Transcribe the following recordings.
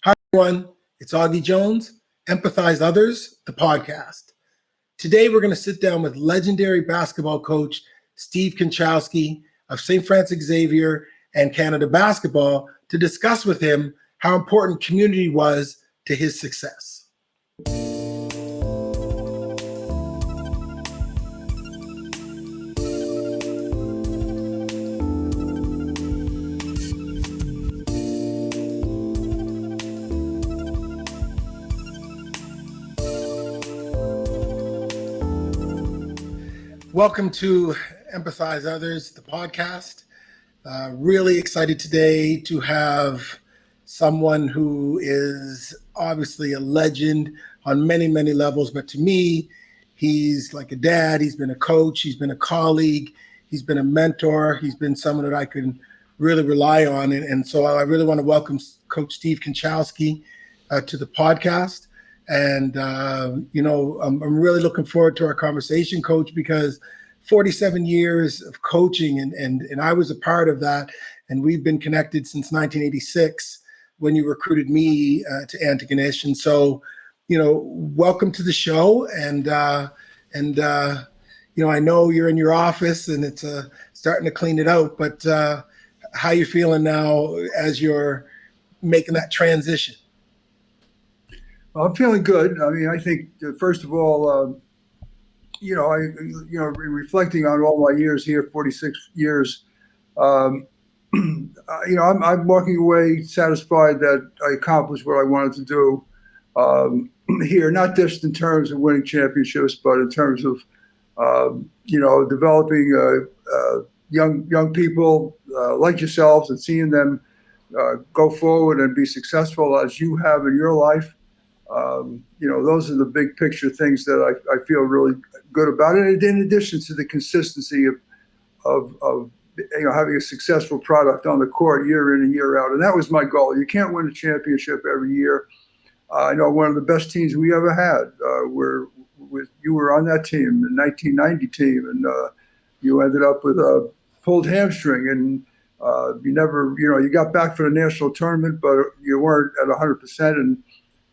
Hi, everyone. It's Augie Jones, Empathize Others, the podcast. Today, we're going to sit down with legendary basketball coach Steve Konchalski of St. Francis Xavier and Canada Basketball to discuss with him how important community was to his success. Welcome to Empathize Others, the podcast. Really excited today to have someone who is obviously a legend on many, many levels. But to me, he's like a dad. He's been a coach. He's been a colleague. He's been a mentor. He's been someone that I can really rely on. And so I really want to welcome Coach Steve Konchalski to the podcast. And, I'm really looking forward to our conversation, Coach, because 47 years of coaching and I was a part of that. And we've been connected since 1986 when you recruited me to Antigonish. And so, welcome to the show. And I know you're in your office and it's starting to clean it out, but how you feeling now as you're making that transition? I'm feeling good. I mean, I think first of all, reflecting on all my years here, 46 years, I'm walking away satisfied that I accomplished what I wanted to do here, not just in terms of winning championships, but in terms of, developing young people like yourselves and seeing them go forward and be successful as you have in your life. Those are the big picture things that I feel really good about it. In addition to the consistency of having a successful product on the court year in and year out. And that was my goal. You can't win a championship every year. I know one of the best teams we ever had, you were on that team, the 1990 team, and you ended up with a pulled hamstring and you never, you got back for the national tournament, but you weren't at 100%. And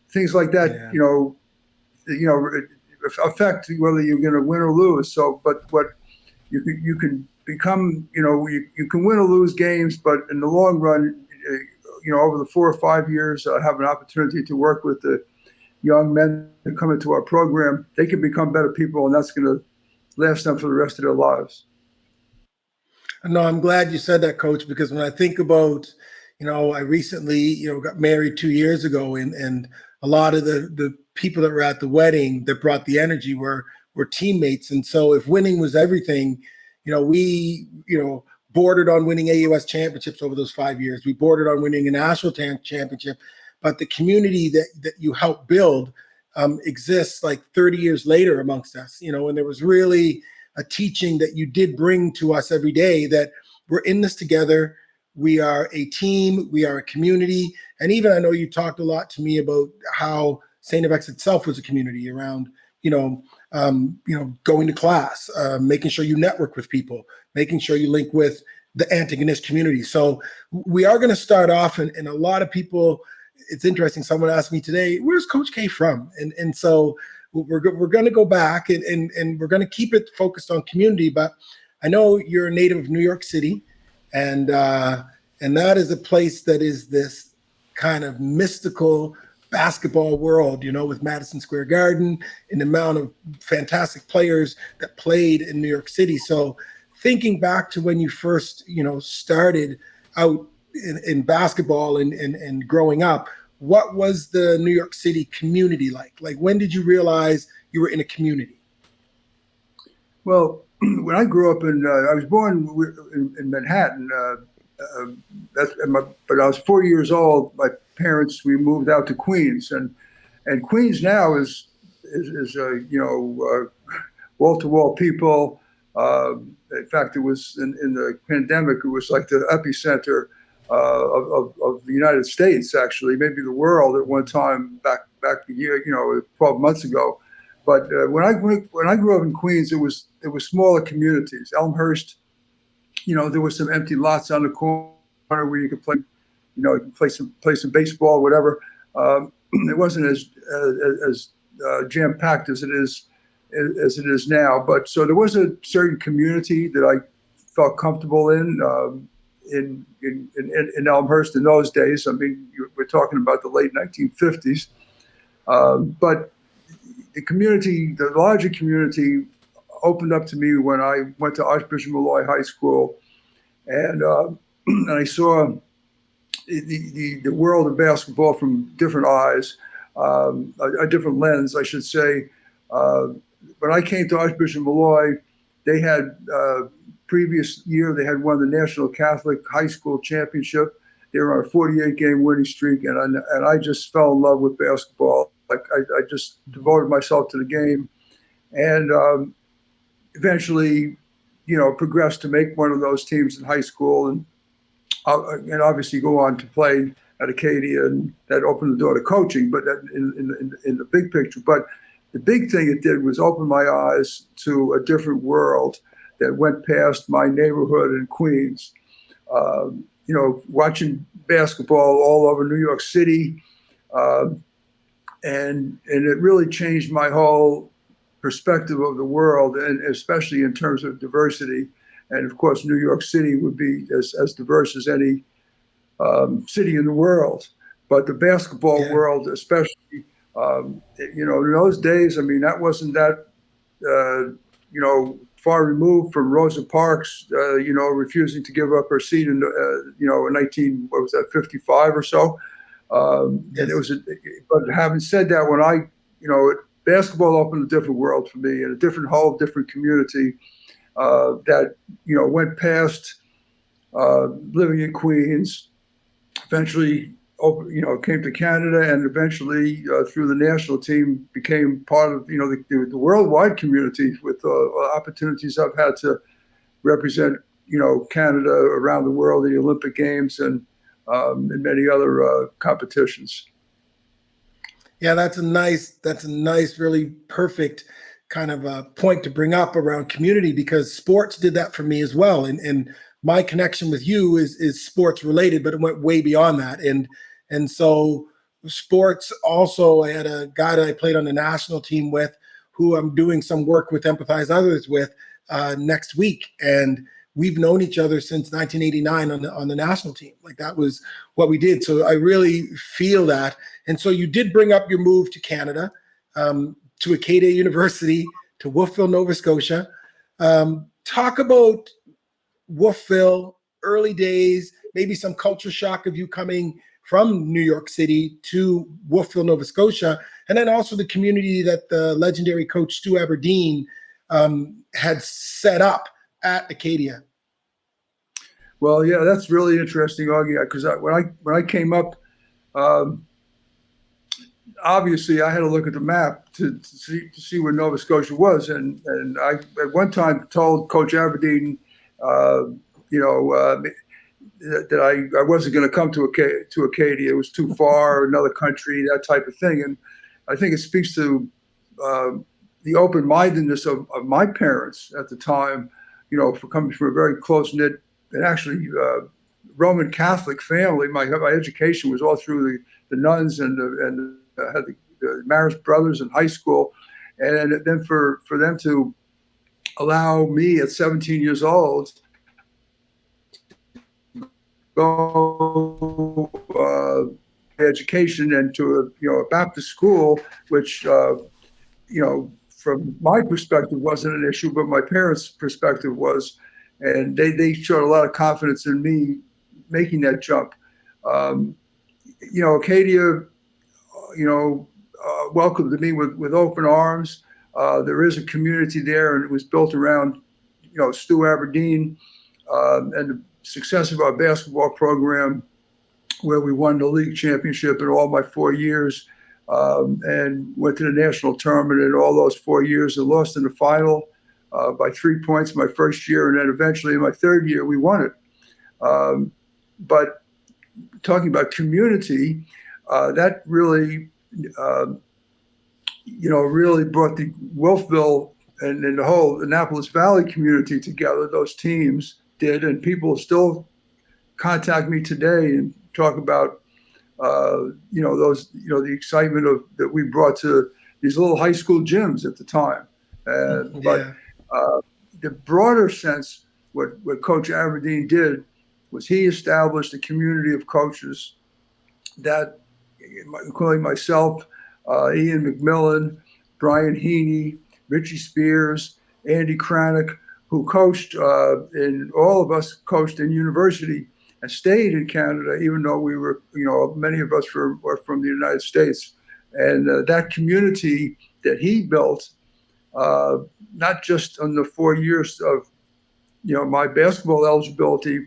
things like that, affect whether you're going to win or lose. So, but what you can become, you can win or lose games, but in the long run, over the 4 or 5 years, I have an opportunity to work with the young men that come into our program. They can become better people, and that's going to last them for the rest of their lives. No, I'm glad you said that, Coach, because when I think about, I recently, got married 2 years ago, and a lot of the people that were at the wedding that brought the energy were teammates. And so if winning was everything, we, bordered on winning AUS championships over those 5 years. We bordered on winning a national championship, but the community that you helped build exists like 30 years later amongst us, and there was really a teaching that you did bring to us every day that we're in this together. We are a team, we are a community. And even I know you talked a lot to me about how StFX itself was a community around, going to class, making sure you network with people, making sure you link with the Antigonish community. So we are going to start off, and a lot of people, it's interesting. Someone asked me today, where's Coach K from? And so we're going to go back and we're going to keep it focused on community. But I know you're a native of New York City, and that is a place that is this kind of mystical basketball world, with Madison Square Garden and the amount of fantastic players that played in New York City. So thinking back to when you first, started out in basketball and growing up, what was the New York City community like? Like, when did you realize you were in a community? Well, when I grew up I was born in Manhattan, but I was 4 years old. My parents, we moved out to Queens, and Queens now is wall-to-wall people. In fact, it was in the pandemic, it was like the epicenter of the United States, actually, maybe the world at one time back a year, 12 months ago. But when I grew up in Queens, it was smaller communities. Elmhurst, there were some empty lots on the corner where you could play, you could play some baseball, whatever. It wasn't as jam-packed as it is now. But so there was a certain community that I felt comfortable in Elmhurst in those days. I mean, we're talking about the late 1950s. But the larger community opened up to me when I went to Archbishop Malloy High School, and and I saw the world of basketball from different eyes, a different lens, I should say. When I came to Archbishop Malloy, they had previous year they had won the National Catholic High School Championship. They were on a 48-game winning streak, and I just fell in love with basketball. Like I just devoted myself to the game, and eventually, progressed to make one of those teams in high school, and obviously go on to play at Acadia, and that opened the door to coaching. But that in the big picture, but the big thing it did was open my eyes to a different world that went past my neighborhood in Queens. Watching basketball all over New York City, and it really changed my whole perspective of the world, and especially in terms of diversity. And of course, New York City would be as diverse as any city in the world. But the basketball world, especially, in those days, I mean, that wasn't that, far removed from Rosa Parks, refusing to give up her seat in 55 or so. And it was, but having said that, when basketball opened a different world for me, and a whole different community that, went past living in Queens, eventually, came to Canada, and eventually through the national team became part of, the worldwide community with opportunities I've had to represent, Canada around the world, the Olympic Games, and many other competitions. Yeah, that's a nice, really perfect kind of point to bring up around community, because sports did that for me as well. And my connection with you is sports related, but it went way beyond that. And so sports also, I had a guy that I played on the national team with, who I'm doing some work with Empathize others with next week. And we've known each other since 1989 on the national team. Like, that was what we did. So I really feel that. And so you did bring up your move to Canada, to Acadia University, to Wolfville, Nova Scotia. Talk about Wolfville, early days, maybe some culture shock of you coming from New York City to Wolfville, Nova Scotia, and then also the community that the legendary coach Stu Aberdeen had set up at Acadia. Well, yeah, that's really interesting, Augie, because when I came up, obviously I had to look at the map to see where Nova Scotia was, and I at one time told Coach Aberdeen, that I wasn't going to come to Acadia. It was too far, another country, that type of thing. And I think it speaks to the open-mindedness of my parents at the time, for coming from a very close-knit and actually Roman Catholic family. My education was all through the nuns, and had the Marist brothers in high school. And then for them to allow me at 17 years old go education and to a Baptist school, which from my perspective wasn't an issue, but my parents' perspective was, and they showed a lot of confidence in me making that jump. Acadia, welcomed me with open arms. There is a community there, and it was built around Stu Aberdeen and the success of our basketball program, where we won the league championship in all my 4 years, and went to the national tournament in all those 4 years, and lost in the final by 3 points my first year, and then eventually in my third year we won it. But talking about community, that really, really brought the Wolfville and the whole Annapolis Valley community together. Those teams did, and people still contact me today and talk about The excitement that we brought to these little high school gyms at the time. But Yeah. the broader sense, what Coach Aberdeen did was he established a community of coaches that, including myself, Ian McMillan, Brian Heaney, Richie Spears, Andy Kranick, who coached in all of us coached in university and stayed in Canada, even though we were, many of us were from the United States. And that community that he built, not just in the 4 years of, my basketball eligibility,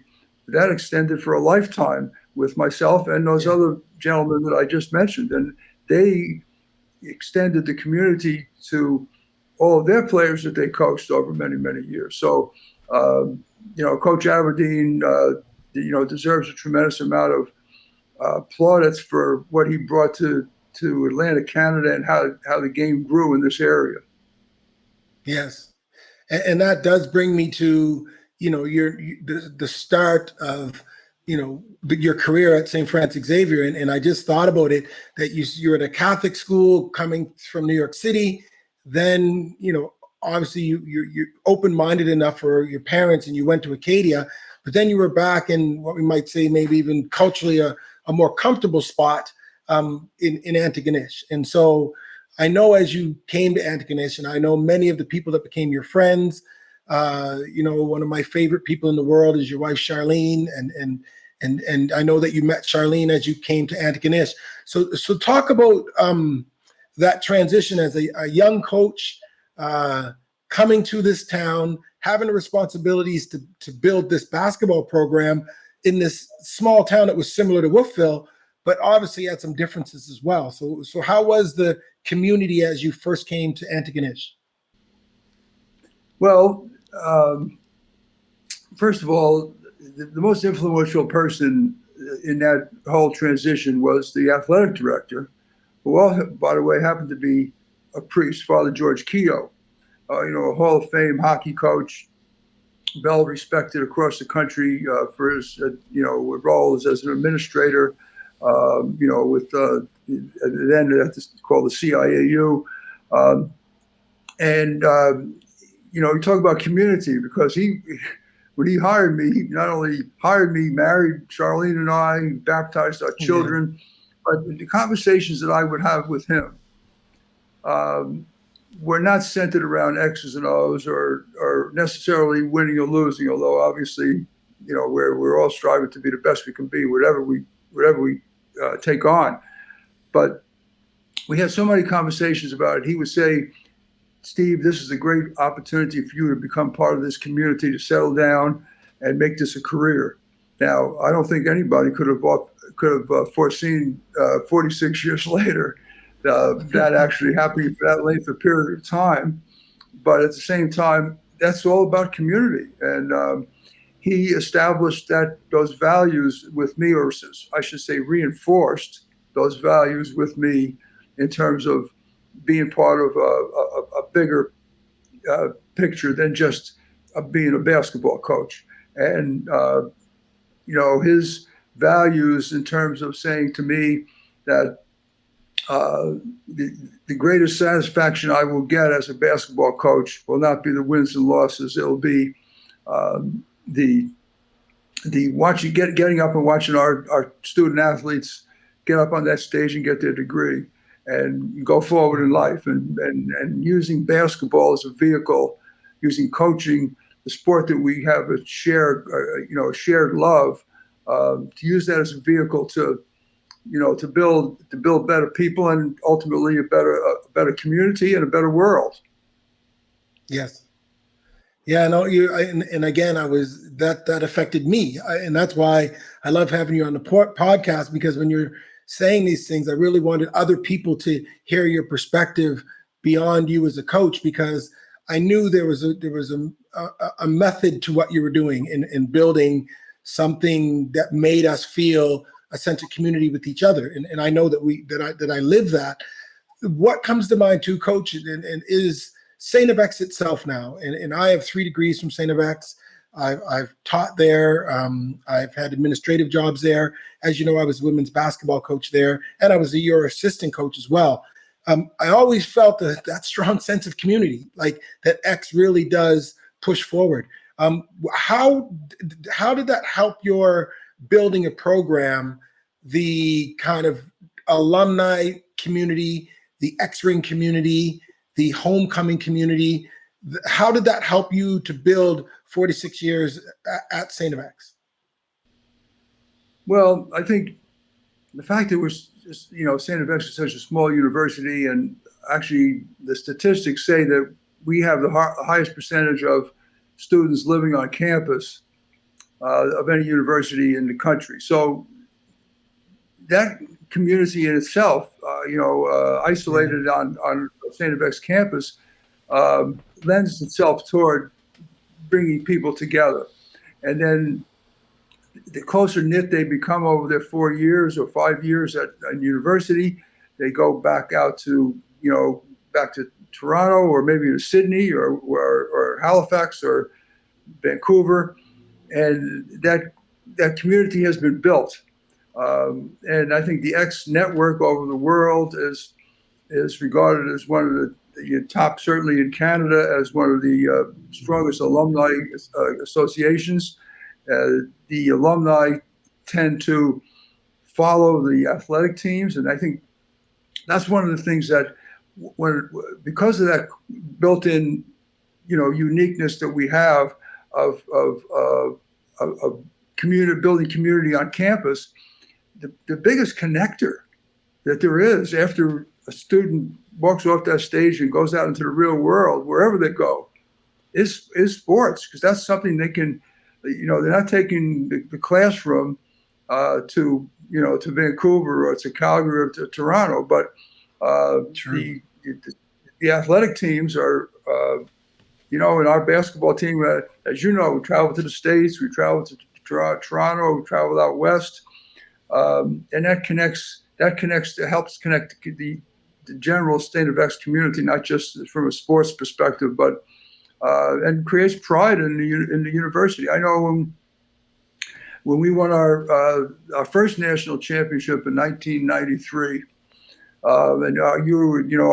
that extended for a lifetime with myself and those other gentlemen that I just mentioned. And they extended the community to all of their players that they coached over many, many years. So, Coach Aberdeen, deserves a tremendous amount of plaudits for what he brought to Atlantic Canada and how the game grew in this area. Yes. And that does bring me to, the start of, your career at St. Francis Xavier. And I just thought about it, that you're at a Catholic school coming from New York City. Then, obviously you're open-minded enough for your parents and you went to Acadia, but then you were back in what we might say maybe even culturally a more comfortable spot in Antigonish. And so I know as you came to Antigonish, and I know many of the people that became your friends, one of my favorite people in the world is your wife, Charlene. And I know that you met Charlene as you came to Antigonish. So talk about that transition as a young coach coming to this town, having the responsibilities to build this basketball program in this small town that was similar to Wolfville, but obviously had some differences as well. So how was the community as you first came to Antigonish? Well, first of all, the most influential person in that whole transition was the athletic director, who, by the way, happened to be a priest, Father George Keogh, a Hall of Fame hockey coach, well respected across the country for his, roles as an administrator, with then that's called the CIAU. We talk about community because when he hired me, he not only hired me, married Charlene and I, baptized our children, but the conversations that I would have with him were not centered around X's and O's or necessarily winning or losing, although obviously, we're all striving to be the best we can be, whatever we take on. But we had so many conversations about it. He would say, Steve, this is a great opportunity for you to become part of this community, to settle down and make this a career. Now, I don't think anybody could have foreseen 46 years later that actually happening for that length of period of time. But at the same time, that's all about community. And he established those values with me, or I should say reinforced those values with me in terms of being part of a bigger picture than just being a basketball coach. And, his values in terms of saying to me that the greatest satisfaction I will get as a basketball coach will not be the wins and losses. It'll be the getting up and watching our student athletes get up on that stage and get their degree and go forward in life, and using basketball as a vehicle, using coaching, the sport that we have a shared love, to use that as a vehicle to build better people and ultimately a better community and a better world. Yes. Yeah, no, and again, that affected me. And that's why I love having you on the podcast, because when you're saying these things, I really wanted other people to hear your perspective beyond you as a coach, because I knew there was a method to what you were doing in building something that made us feel a sense of community with each other. And I know that I live that. What comes to mind too, Coach, and is StFX itself now, and I have 3 degrees from StFX. I've taught there. I've had administrative jobs there. As you know, I was a women's basketball coach there, and I was a year assistant coach as well. I always felt that strong sense of community, like that X really does push forward. How did that help your building a program, the kind of alumni community, the X-Ring community, the homecoming community? How did that help you to build 46 years at StFX? Well, I think the fact it was, StFX is such a small university, and actually the statistics say that we have the highest percentage of students living on campus of any university in the country. So that community in itself, isolated on StFX campus, lends itself toward bringing people together. And then the closer knit they become over their 4 years or 5 years at university, they go back out to, back to Toronto, or maybe to Sydney, or Halifax, or Vancouver. And that community has been built. And I think the X network over the world is regarded as one of the top, certainly in Canada, as one of the strongest alumni associations. The alumni tend to follow the athletic teams, and I think that's one of the things that, because of that built-in, uniqueness that we have of community, building community on campus, the biggest connector that there is after a student walks off that stage and goes out into the real world, wherever they go, is sports, because that's something they can, they're not taking the classroom to Vancouver or to Calgary or to Toronto, but the athletic teams are, in our basketball team, as you know, we travel to the States, we travel to Toronto, we travel out west, and that helps connect the general StFX community, not just from a sports perspective, but and creates pride in the university. I know when we won our first national championship in 1993, and I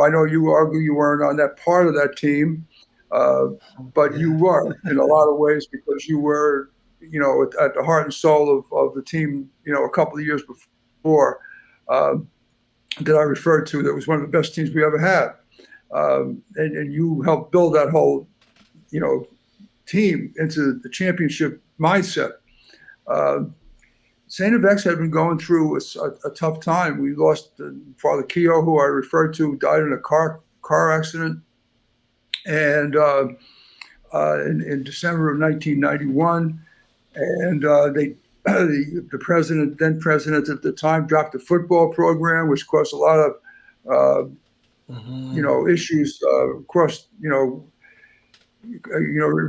know you argue you weren't on that part of that team, but you were in a lot of ways, because you were, at the heart and soul of the team, a couple of years before, that I referred to, that was one of the best teams we ever had. And you helped build that whole, team into the championship mindset. StFX had been going through a tough time. We lost Father Keogh, who I referred to, died in a car accident, and in December of 1991, and the then president at the time, dropped the football program, which caused a lot of issues across,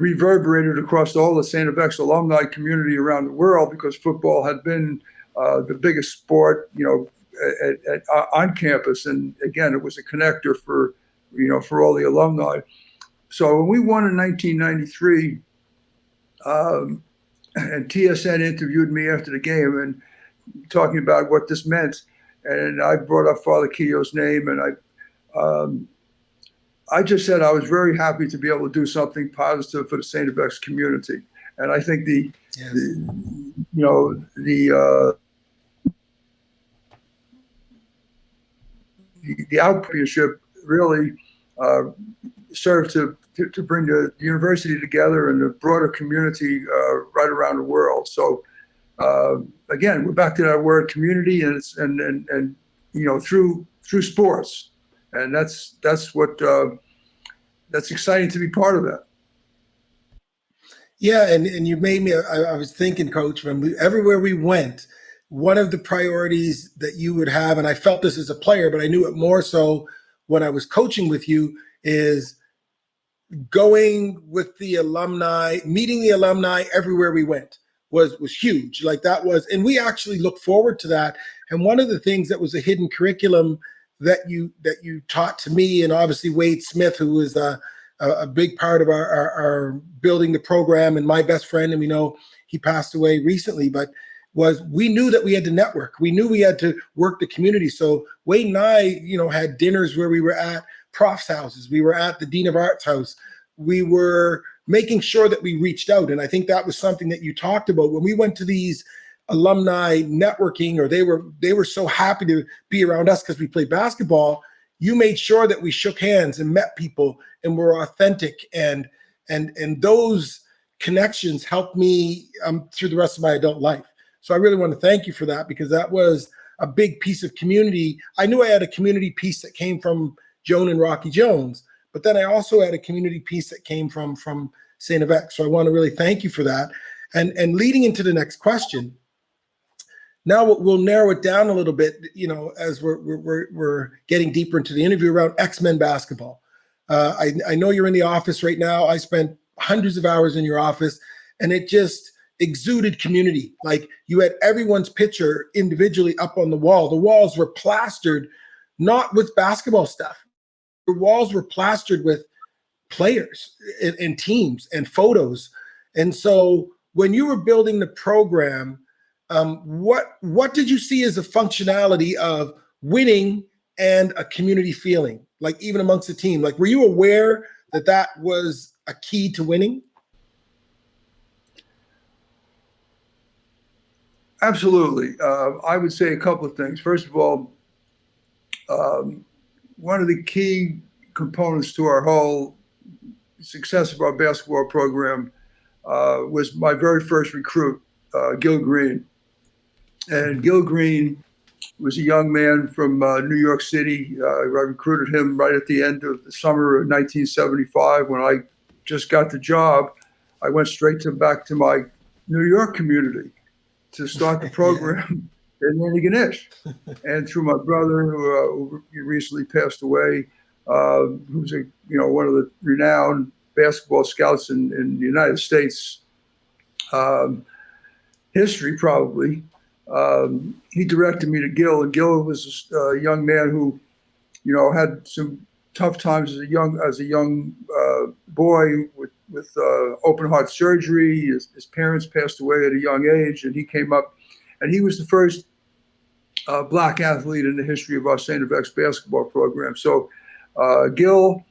reverberated across all the StFX alumni community around the world, because football had been the biggest sport, on campus. And again, it was a connector for all the alumni. So when we won in 1993, and TSN interviewed me after the game and talking about what this meant, and I brought up Father Keogh's name, and I just said I was very happy to be able to do something positive for the StFX community. And I think the outpatient really served to bring the university together and the broader community right around the world. So again, we're back to that word community, and it's and through sports, and that's what that's exciting to be part of that. Yeah, and you made me. I was thinking, Coach, everywhere we went, one of the priorities that you would have, and I felt this as a player, but I knew it more so when I was coaching with you, is going with the alumni, meeting the alumni everywhere we went was huge. Like that was, and we actually look forward to that. And one of the things that was a hidden curriculum that you taught to me, and obviously Wade Smith, who was a big part of our building the program, and my best friend, and we know he passed away recently, but was we knew that we had to network. We knew we had to work the community. So Wade and I, had dinners where we were at profs' houses. We were at the Dean of Arts house. We were making sure that we reached out. And I think that was something that you talked about when we went to these alumni networking, or they were so happy to be around us because we played basketball. You made sure that we shook hands and met people and were authentic, and those connections helped me through the rest of my adult life. So I really want to thank you for that, because that was a big piece of community. I knew I had a community piece that came from Joan and Rocky Jones, but then I also had a community piece that came from StFX. So I want to really thank you for that. And leading into the next question, now we'll narrow it down a little bit, as we're getting deeper into the interview around X-Men basketball. I know you're in the office right now. I spent hundreds of hours in your office, and it just exuded community. Like, you had everyone's picture individually up on the wall. The walls were plastered, not with basketball stuff. The walls were plastered with players and teams and photos. And so when you were building the program, what did you see as a functionality of winning and a community feeling, like even amongst the team? Like, were you aware that that was a key to winning? Absolutely. I would say a couple of things. First of all, one of the key components to our whole success of our basketball program was my very first recruit, Gil Green. And Gil Green was a young man from New York City. I recruited him right at the end of the summer of 1975. When I just got the job, I went straight back to my New York community to start the program in Antigonish. And through my brother, who recently passed away, who's one of the renowned basketball scouts in the United States history, probably. He directed me to Gil, and Gil was a young man who, had some tough times as a young boy with open heart surgery. His parents passed away at a young age, and he came up, and he was the first black athlete in the history of our StFX basketball program. So Gil,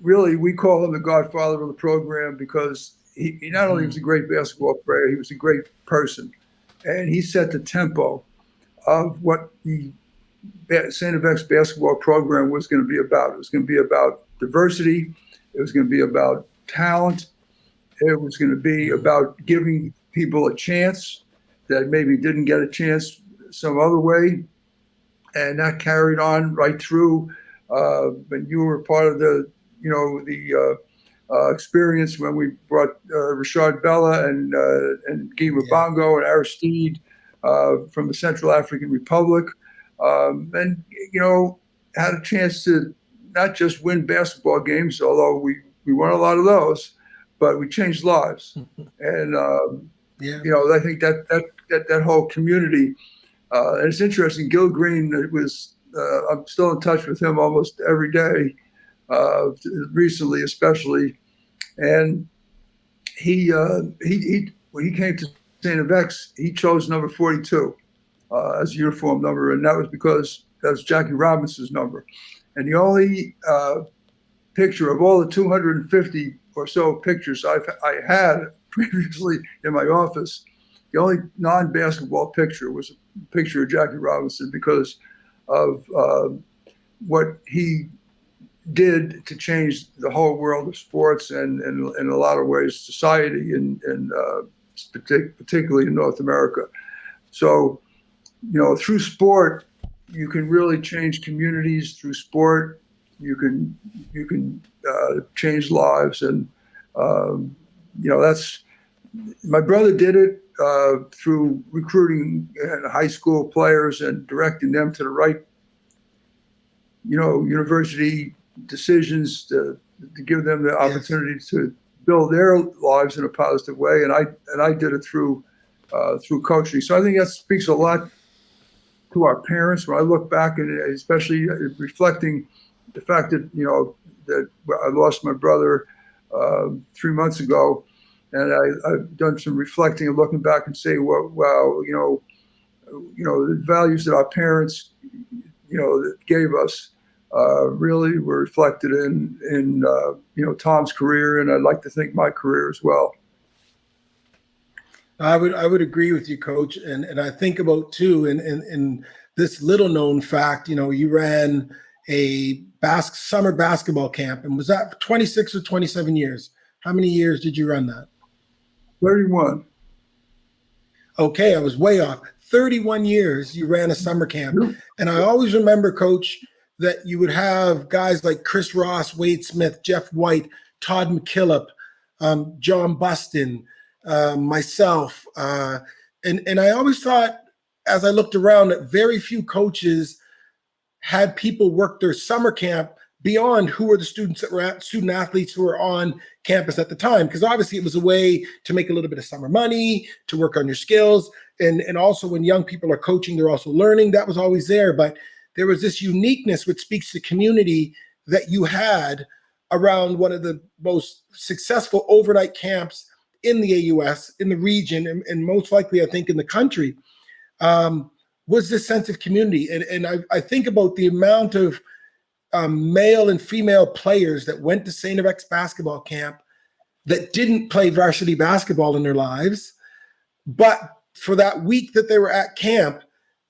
really, we call him the godfather of the program, because he not only was a great basketball player, he was a great person. And he set the tempo of what the StFX basketball program was going to be about. It was going to be about diversity. It was going to be about talent. It was going to be about giving people a chance that maybe didn't get a chance some other way. And that carried on right through. When you were part of the experience when we brought Rashard Bella and Guy Mabongo and Aristide from the Central African Republic, and had a chance to not just win basketball games, although we won a lot of those, but we changed lives. And I think that whole community, and it's interesting. Gil Green was I'm still in touch with him almost every day, recently especially. And he when he came to StFX, he chose number 42 as a uniform number, and that was because that was Jackie Robinson's number. And the only picture of all the 250 or so pictures I had previously in my office, the only non-basketball picture was a picture of Jackie Robinson, because of what he did to change the whole world of sports and in a lot of ways society, and particularly in North America. So, through sport, you can really change communities. Through sport, you can change lives, and that's, my brother did it through recruiting high school players and directing them to the right university decisions to give them the opportunity to build their lives in a positive way. And I did it through coaching. So I think that speaks a lot to our parents. When I look back, and especially reflecting the fact that, that I lost my brother 3 months ago, and I've done some reflecting and looking back and say, well, wow, the values that our parents, that gave us really were reflected in Tom's career, and I'd like to think my career as well. I would agree with you, Coach, and I think about too, in this little known fact, you ran a summer basketball camp, and was that 26 or 27 years? How many years did you run that? 31. Okay, I was way off. 31 years you ran a summer camp. And I always remember, Coach, that you would have guys like Chris Ross, Wade Smith, Jeff White, Todd McKillop, John Buston, myself. And I always thought, as I looked around, that very few coaches had people work their summer camp beyond who were the student athletes who were on campus at the time. Because obviously it was a way to make a little bit of summer money, to work on your skills. And also when young people are coaching, they're also learning. That was always there. But there was this uniqueness which speaks to community that you had around one of the most successful overnight camps in the AUS, in the region, and most likely, I think, in the country, was this sense of community. And I think about the amount of male and female players that went to StFX basketball camp that didn't play varsity basketball in their lives, but for that week that they were at camp,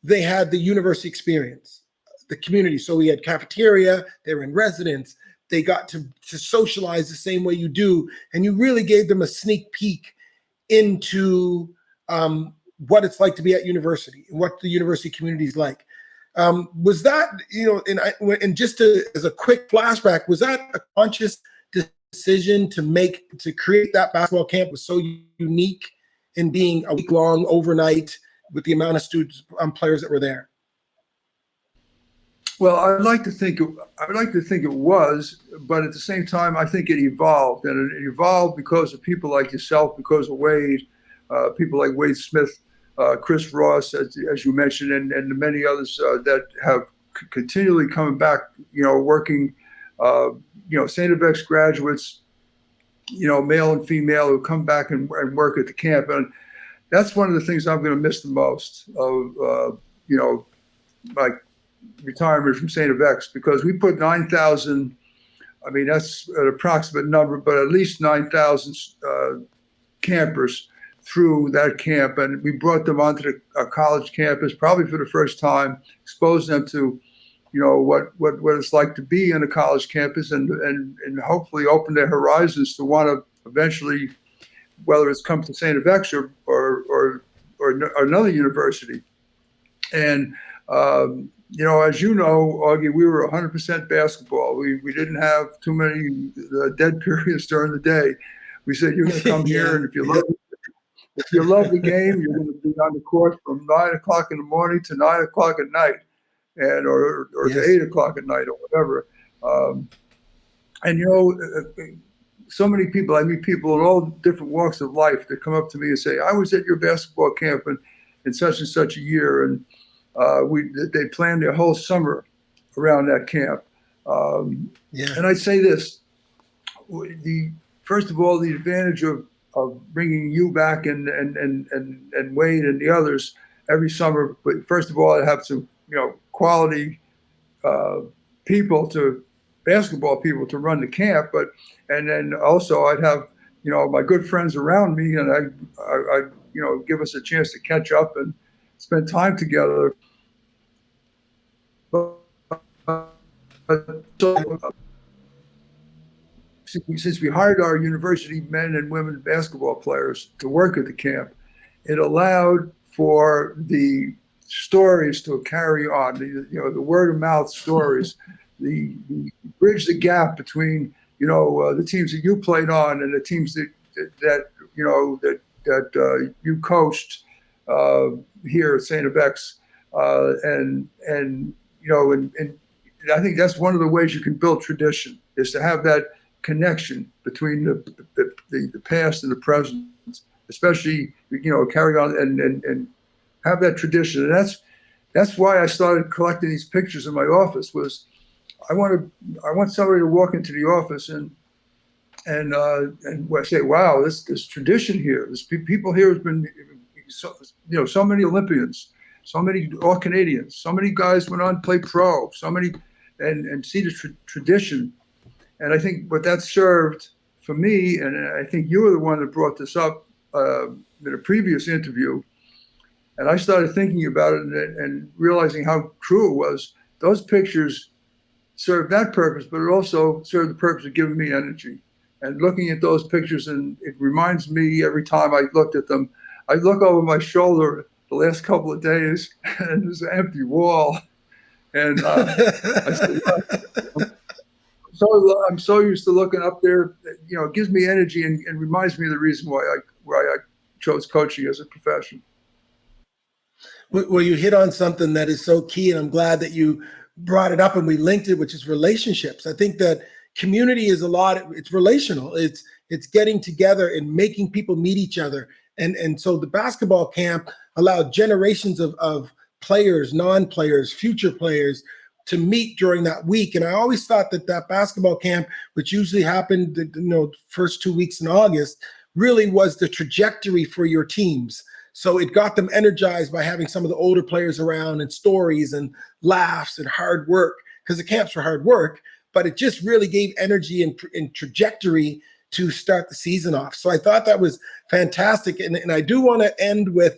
they had the university experience, the community. So we had cafeteria, they were in residence, they got to socialize the same way you do, and you really gave them a sneak peek into what it's like to be at university and what the university community is like. Was that, and just as a quick flashback, was that a conscious decision to create that basketball camp was so unique in being a week-long overnight with the amount of students, players that were there? Well, I'd like to think it was, but at the same time, I think it evolved, and it evolved because of people like yourself, because of Wade, people like Wade Smith, Chris Ross, as you mentioned, and the many others that have continually coming back, working, StFX graduates, male and female, who come back and work at the camp. And that's one of the things I'm going to miss the most of, my retirement from StFX, because we put 9,000, that's an approximate number, but at least 9,000 campers through that camp, and we brought them onto the college campus probably for the first time, exposed them to, what it's like to be in a college campus, and hopefully open their horizons to want to eventually, whether it's come to StFX or another university. And as you know, Augie, we were 100% basketball. We didn't have too many dead periods during the day. We said, you're going to come here, and if you love the game, you're going to be on the court from 9 o'clock in the morning to 9 o'clock at night, and or to 8 o'clock at night or whatever. So many people, I meet people in all different walks of life that come up to me and say, I was at your basketball camp in such and such a year, and they planned their whole summer around that camp. And I'd say this: first of all, the advantage of bringing you back and Wade and the others every summer. But first of all, I'd have some quality basketball people to run the camp. And then also I'd have my good friends around me, and I give us a chance to catch up and spend time together. Since we hired our university men and women basketball players to work at the camp, it allowed for the stories to carry on, the word of mouth stories, the bridge the gap between the teams that you played on and the teams that you coached here at StFX, and I think that's one of the ways you can build tradition, is to have that connection between the past and the present, especially carry on and have that tradition. And that's why I started collecting these pictures in my office. Was I want somebody to walk into the office and say, wow, this tradition here, this people here has been, so many Olympians, so many all Canadians, so many guys went on to play pro, so many, and see the tradition. And I think what that served for me, and I think you were the one that brought this up in a previous interview, and I started thinking about it and realizing how true it was. Those pictures served that purpose, but it also served the purpose of giving me energy. And looking at those pictures, and it reminds me every time I looked at them, I look over my shoulder the last couple of days, and there's an empty wall. And I said, I'm so used to looking up there. It gives me energy and reminds me of the reason why I chose coaching as a profession. Well, you hit on something that is so key, and I'm glad that you brought it up and we linked it, which is relationships. I think that community is it's relational. It's getting together and making people meet each other. And so the basketball camp allowed generations of players, non-players, future players to meet during that week. And I always thought that basketball camp, which usually happened, first 2 weeks in August, really was the trajectory for your teams. So it got them energized by having some of the older players around and stories and laughs and hard work, because the camps were hard work, but it just really gave energy and trajectory to start the season off. So I thought that was fantastic. And I do want to end with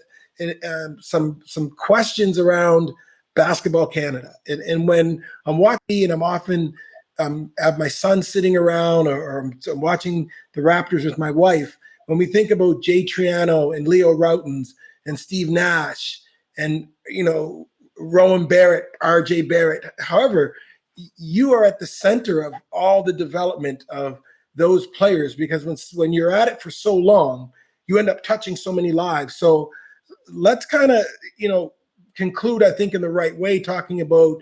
some questions around Basketball Canada. And when I'm watching, and I'm often have my son sitting around, or I'm watching the Raptors with my wife, when we think about Jay Triano and Leo Routens and Steve Nash and, Rowan Barrett, RJ Barrett, however, you are at the center of all the development of those players, because when you're at it for so long, you end up touching so many lives. So let's kind of, conclude, I think, in the right way, talking about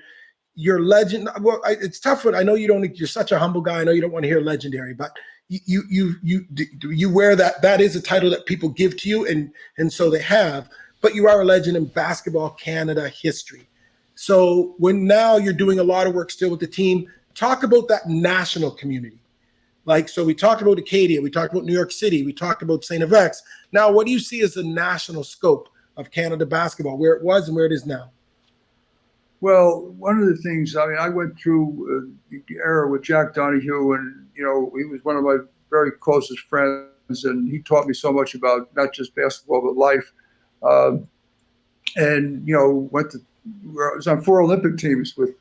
your legend. Well, it's tough. I know you're such a humble guy. I know you don't want to hear legendary, but you wear that. That is a title that people give to you, and so they have. But you are a legend in Basketball Canada history. So when now you're doing a lot of work still with the team, talk about that national community. So we talked about Acadia, we talked about New York City, we talked about StFX. Now, what do you see as the national scope of Canada basketball, where it was and where it is now? Well, one of the things, I went through the era with Jack Donahue, and, he was one of my very closest friends, and he taught me so much about not just basketball, but life. And, I was on 4 Olympic teams with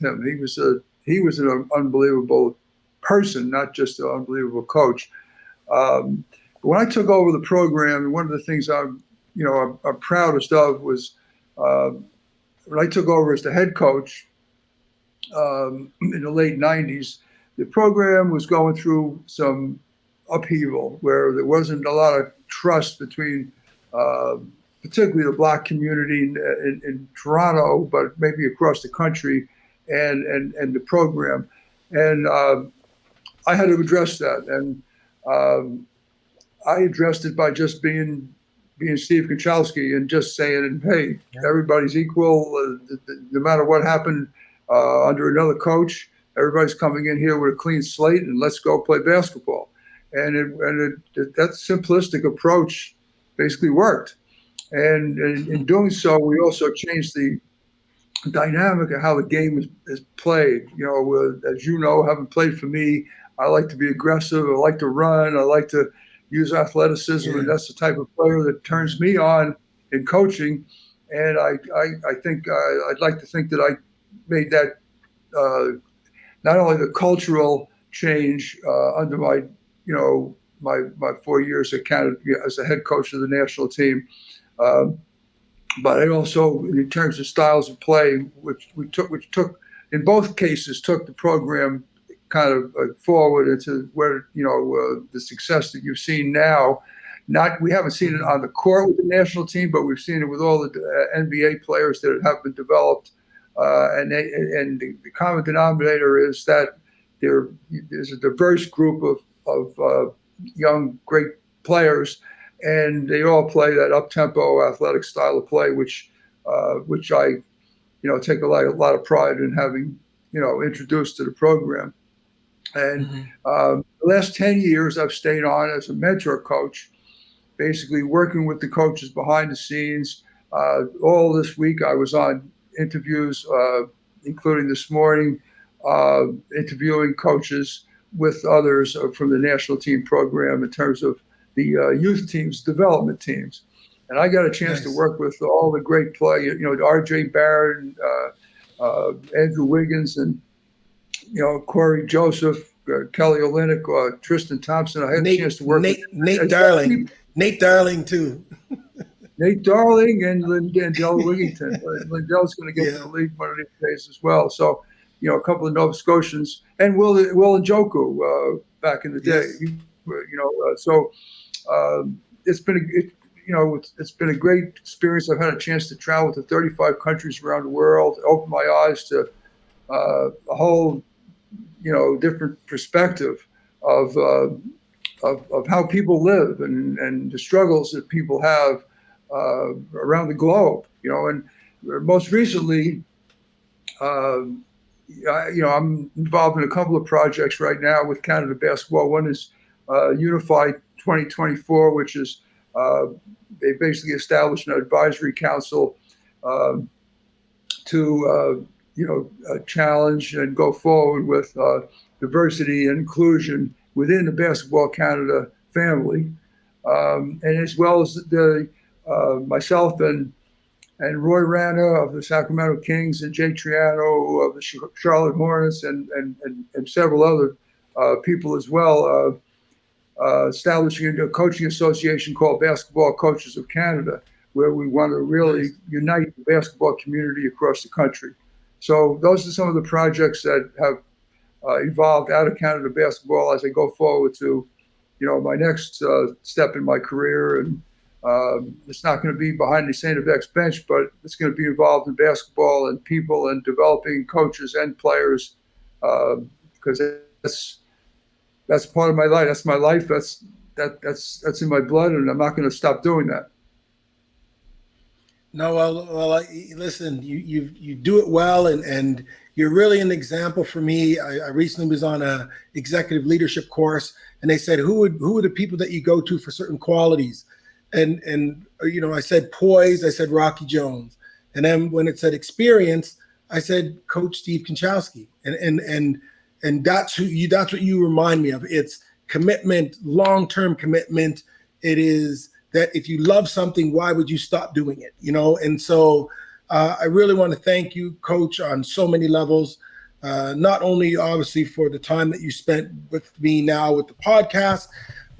him. He was an unbelievable person, not just an unbelievable coach. When I took over the program, one of the things I'm proudest of was when I took over as the head coach in the late 90s, the program was going through some upheaval where there wasn't a lot of trust between particularly the Black community in Toronto, but maybe across the country, and the program. And I had to address that. And I addressed it by just being Steve Konchalski and just saying, hey, everybody's equal. No matter what happened under another coach, everybody's coming in here with a clean slate, and let's go play basketball. And that simplistic approach basically worked. And in doing so, we also changed the dynamic of how the game is played. As you know, having played for me, I like to be aggressive. I like to run. I like to use athleticism, and that's the type of player that turns me on in coaching. And I think I'd like to think that I made that not only the cultural change under my my 4 years at Canada as the head coach of the national team, but I also, in terms of styles of play, which took in both cases took the program kind of forward into where the success that you've seen now. We haven't seen it on the court with the national team, but we've seen it with all the NBA players that have been developed. And the common denominator is that there's a diverse group of young, great players, and they all play that up-tempo athletic style of play, which I take a lot of pride in having introduced to the program. And the last 10 years, I've stayed on as a mentor coach, basically working with the coaches behind the scenes. All this week, I was on interviews, including this morning, interviewing coaches with others from the national team program in terms of the youth teams, development teams. And I got a chance to work with all the great players, R.J. Barrett, Andrew Wiggins, and Corey Joseph, Kelly Olynyk, Tristan Thompson. I had a chance to work with Nate Darling. Nate Darling too. Nate Darling and Lindell Wigington. Lindell's going to get to the league one of these days as well. So, a couple of Nova Scotians and Will Njoku back in the day. It's been a great experience. I've had a chance to travel to 35 countries around the world, open my eyes to a whole, different perspective of how people live and the struggles that people have around the globe. And most recently, I'm involved in a couple of projects right now with Canada Basketball. One is Unified 2024, which is they basically established an advisory council to challenge and go forward with diversity and inclusion within the Basketball Canada family, and as well as myself and Roy Rana of the Sacramento Kings and Jay Triano of the Charlotte Hornets and several other people as well, establishing a coaching association called Basketball Coaches of Canada, where we want to really unite the basketball community across the country. So those are some of the projects that have evolved out of Canada basketball as I go forward to, my next step in my career. And it's not going to be behind the StFX bench, but it's going to be involved in basketball and people and developing coaches and players, because that's part of my life. That's my life. That's in my blood, and I'm not going to stop doing that. No, well, listen, you do it well, and you're really an example for me. I recently was on a executive leadership course, and they said, who are the people that you go to for certain qualities? And I said poise, I said Rocky Jones. And then when it said experience, I said Coach Steve Konchalski. And that's what you remind me of. It's commitment, long-term commitment. It is that if you love something, why would you stop doing it? And so I really want to thank you, Coach, on so many levels. Not only obviously for the time that you spent with me now with the podcast,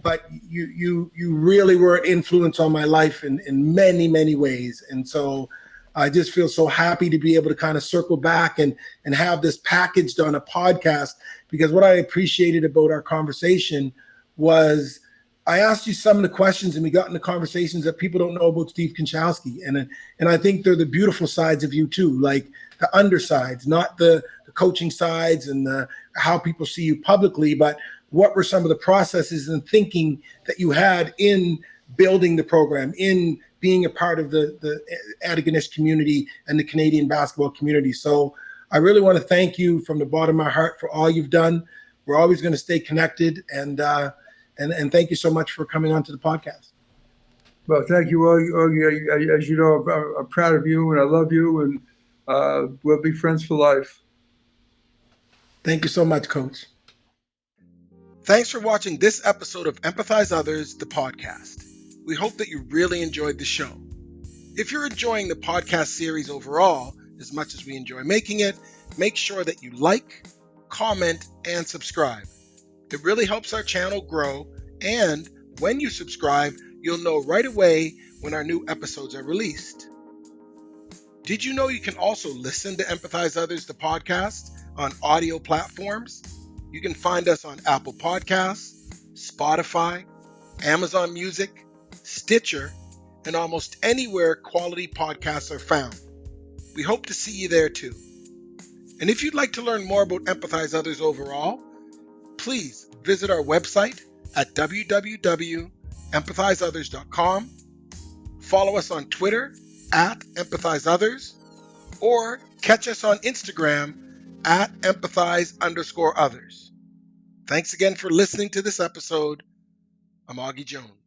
but you really were an influence on my life in many, many ways. And so I just feel so happy to be able to kind of circle back and have this packaged on a podcast, because what I appreciated about our conversation was I asked you some of the questions and we got into conversations that people don't know about Steve Konchalski. And I think they're the beautiful sides of you too, like the undersides, not the coaching sides and how people see you publicly, but what were some of the processes and thinking that you had in building the program, in being a part of the Antigonish community and the Canadian basketball community. So I really want to thank you from the bottom of my heart for all you've done. We're always going to stay connected, and thank you so much for coming onto the podcast. Well, thank you, Augie. As you know, I'm proud of you and I love you, and we'll be friends for life. Thank you so much, Coach. Thanks for watching this episode of Empathize Others, the podcast. We hope that you really enjoyed the show. If you're enjoying the podcast series overall, as much as we enjoy making it, make sure that you like, comment, and subscribe. It really helps our channel grow, and when you subscribe, you'll know right away when our new episodes are released. Did you know you can also listen to Empathize Others, the podcast, on audio platforms? You can find us on Apple Podcasts, Spotify, Amazon Music, Stitcher, and almost anywhere quality podcasts are found. We hope to see you there too. And if you'd like to learn more about Empathize Others overall, please visit our website at www.empathizeothers.com, follow us on Twitter @EmpathizeOthers, or catch us on Instagram at empathize_others. Thanks again for listening to this episode. I'm Augy Jones.